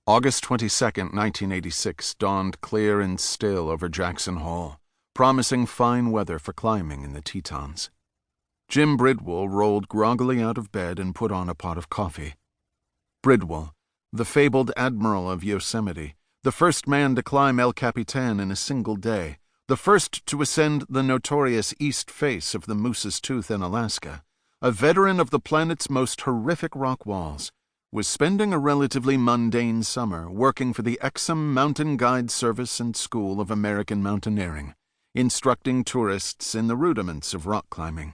August 22nd, 1986 dawned clear and still over Jackson Hole, promising fine weather for climbing in the Tetons. Jim Bridwell rolled groggily out of bed and put on a pot of coffee. Bridwell, the fabled admiral of Yosemite, the first man to climb El Capitan in a single day, the first to ascend the notorious east face of the Moose's Tooth in Alaska, a veteran of the planet's most horrific rock walls, was spending a relatively mundane summer working for the Exum Mountain Guide Service and School of American Mountaineering, instructing tourists in the rudiments of rock climbing.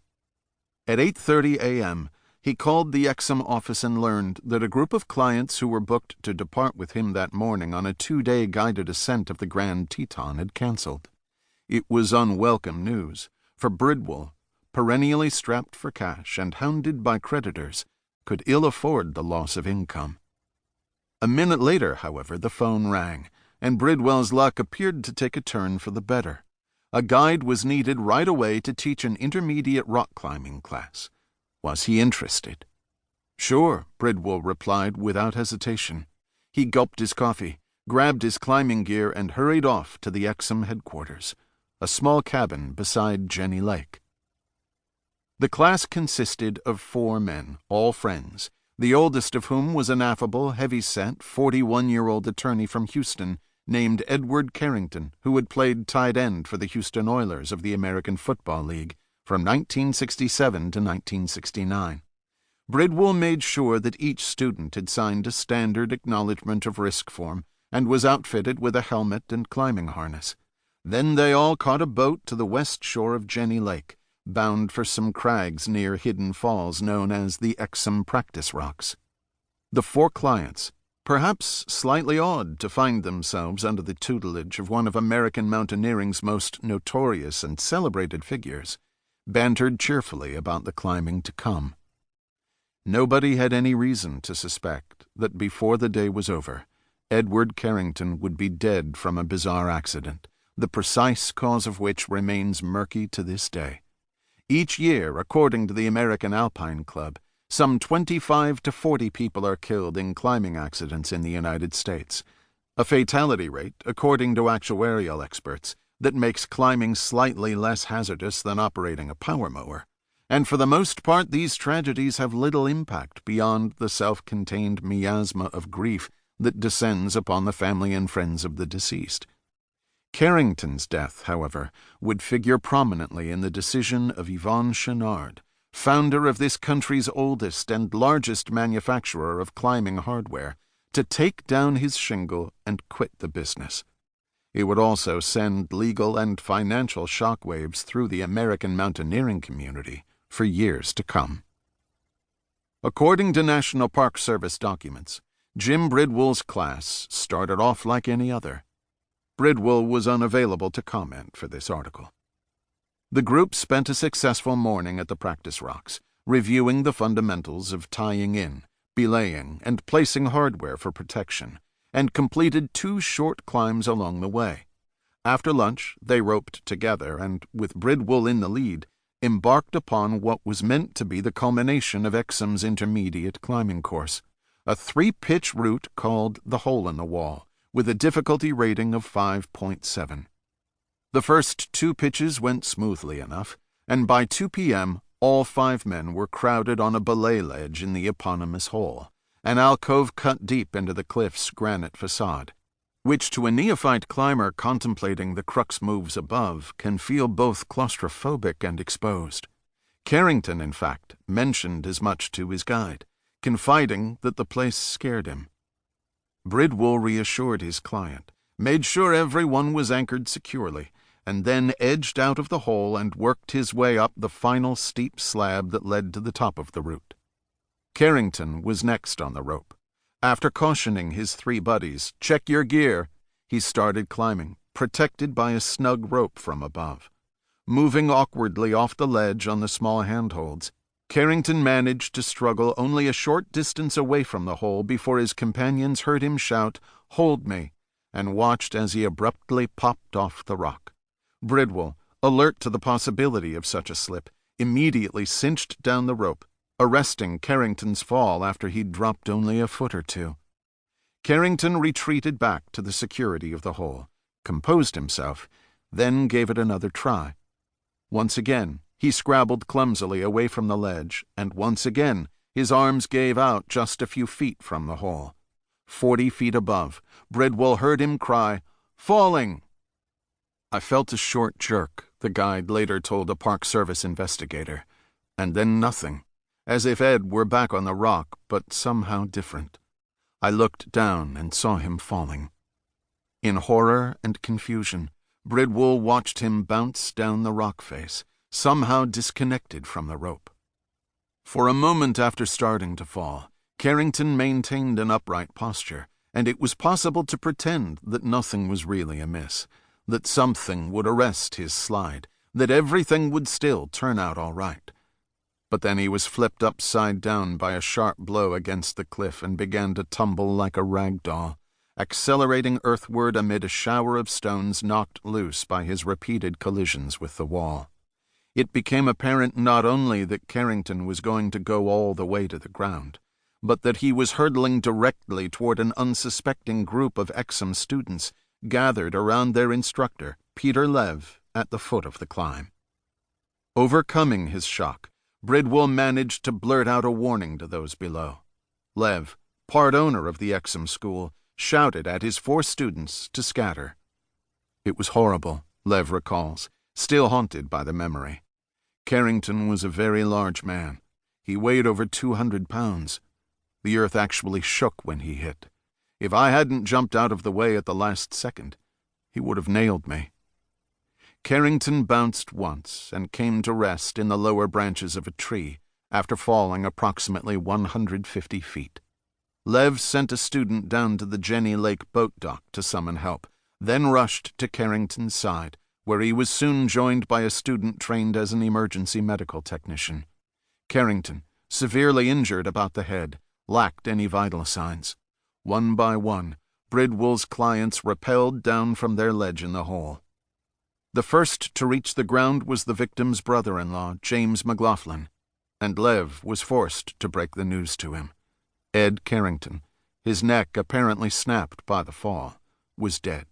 At 8:30 a.m., he called the Exum office and learned that a group of clients who were booked to depart with him that morning on a 2-day guided ascent of the Grand Teton had canceled. It was unwelcome news, for Bridwell, perennially strapped for cash and hounded by creditors, could ill afford the loss of income. A minute later, however, the phone rang, and Bridwell's luck appeared to take a turn for the better. A guide was needed right away to teach an intermediate rock climbing class. Was he interested? Sure, Bridwell replied without hesitation. He gulped his coffee, grabbed his climbing gear, and hurried off to the Exum headquarters, a small cabin beside Jenny Lake. The class consisted of 4 men, all friends, the oldest of whom was an affable, heavy-set, 41-year-old attorney from Houston named Edward Carrington, who had played tight end for the Houston Oilers of the American Football League from 1967 to 1969. Bridwell made sure that each student had signed a standard acknowledgment of risk form and was outfitted with a helmet and climbing harness. Then they all caught a boat to the west shore of Jenny Lake, bound for some crags near Hidden Falls known as the Exum Practice Rocks. The 4 clients, perhaps slightly awed to find themselves under the tutelage of one of American mountaineering's most notorious and celebrated figures, bantered cheerfully about the climbing to come. Nobody had any reason to suspect that before the day was over, Edward Carrington would be dead from a bizarre accident, the precise cause of which remains murky to this day. Each year, according to the American Alpine Club, some 25 to 40 people are killed in climbing accidents in the United States, a fatality rate, according to actuarial experts, that makes climbing slightly less hazardous than operating a power mower. And for the most part, these tragedies have little impact beyond the self-contained miasma of grief that descends upon the family and friends of the deceased. Carrington's death, however, would figure prominently in the decision of Yvon Chouinard, founder of this country's oldest and largest manufacturer of climbing hardware, to take down his shingle and quit the business. It would also send legal and financial shockwaves through the American mountaineering community for years to come. According to National Park Service documents, Jim Bridwell's class started off like any other. Bridwell was unavailable to comment for this article. The group spent a successful morning at the practice rocks, reviewing the fundamentals of tying in, belaying, and placing hardware for protection, and completed 2 short climbs along the way. After lunch, they roped together and, with Bridwell in the lead, embarked upon what was meant to be the culmination of Exum's intermediate climbing course, a 3-pitch route called the Hole in the Wall, with a difficulty rating of 5.7. The first 2 pitches went smoothly enough, and by 2 p.m., all 5 men were crowded on a belay ledge in the eponymous hole, an alcove cut deep into the cliff's granite facade, which to a neophyte climber contemplating the crux moves above can feel both claustrophobic and exposed. Carrington, in fact, mentioned as much to his guide, confiding that the place scared him. Bridwell reassured his client, made sure everyone was anchored securely, and then edged out of the hole and worked his way up the final steep slab that led to the top of the route. Carrington was next on the rope. After cautioning his 3 buddies, "Check your gear," he started climbing, protected by a snug rope from above. Moving awkwardly off the ledge on the small handholds, Carrington managed to struggle only a short distance away from the hole before his companions heard him shout, "Hold me," and watched as he abruptly popped off the rock. Bridwell, alert to the possibility of such a slip, immediately cinched down the rope, arresting Carrington's fall after he'd dropped only a foot or 2. Carrington retreated back to the security of the hole, composed himself, then gave it another try. Once again, he scrabbled clumsily away from the ledge, and once again his arms gave out just a few feet from the hole. 40 feet above, Bridwell heard him cry, "Falling!" I felt a short jerk, the guide later told a Park Service investigator, and then nothing, as if Ed were back on the rock, but somehow different. I looked down and saw him falling. In horror and confusion, Bridwell watched him bounce down the rock face, somehow disconnected from the rope. For a moment after starting to fall, Carrington maintained an upright posture, and it was possible to pretend that nothing was really amiss, that something would arrest his slide, that everything would still turn out all right. But then he was flipped upside down by a sharp blow against the cliff and began to tumble like a rag doll, accelerating earthward amid a shower of stones knocked loose by his repeated collisions with the wall. It became apparent not only that Carrington was going to go all the way to the ground, but that he was hurtling directly toward an unsuspecting group of Exum students gathered around their instructor, Peter Lev, at the foot of the climb. Overcoming his shock, Bridwell managed to blurt out a warning to those below. Lev, part owner of the Exum school, shouted at his 4 students to scatter. It was horrible, Lev recalls, still haunted by the memory. Carrington was a very large man. He weighed over 200 pounds. The earth actually shook when he hit. If I hadn't jumped out of the way at the last second, he would have nailed me. Carrington bounced once and came to rest in the lower branches of a tree after falling approximately 150 feet. Lev sent a student down to the Jenny Lake boat dock to summon help, then rushed to Carrington's side, where he was soon joined by a student trained as an emergency medical technician. Carrington, severely injured about the head, lacked any vital signs. One by one, Bridwell's clients rappelled down from their ledge in the hole. The first to reach the ground was the victim's brother-in-law, James McLaughlin, and Lev was forced to break the news to him. Ed Carrington, his neck apparently snapped by the fall, was dead.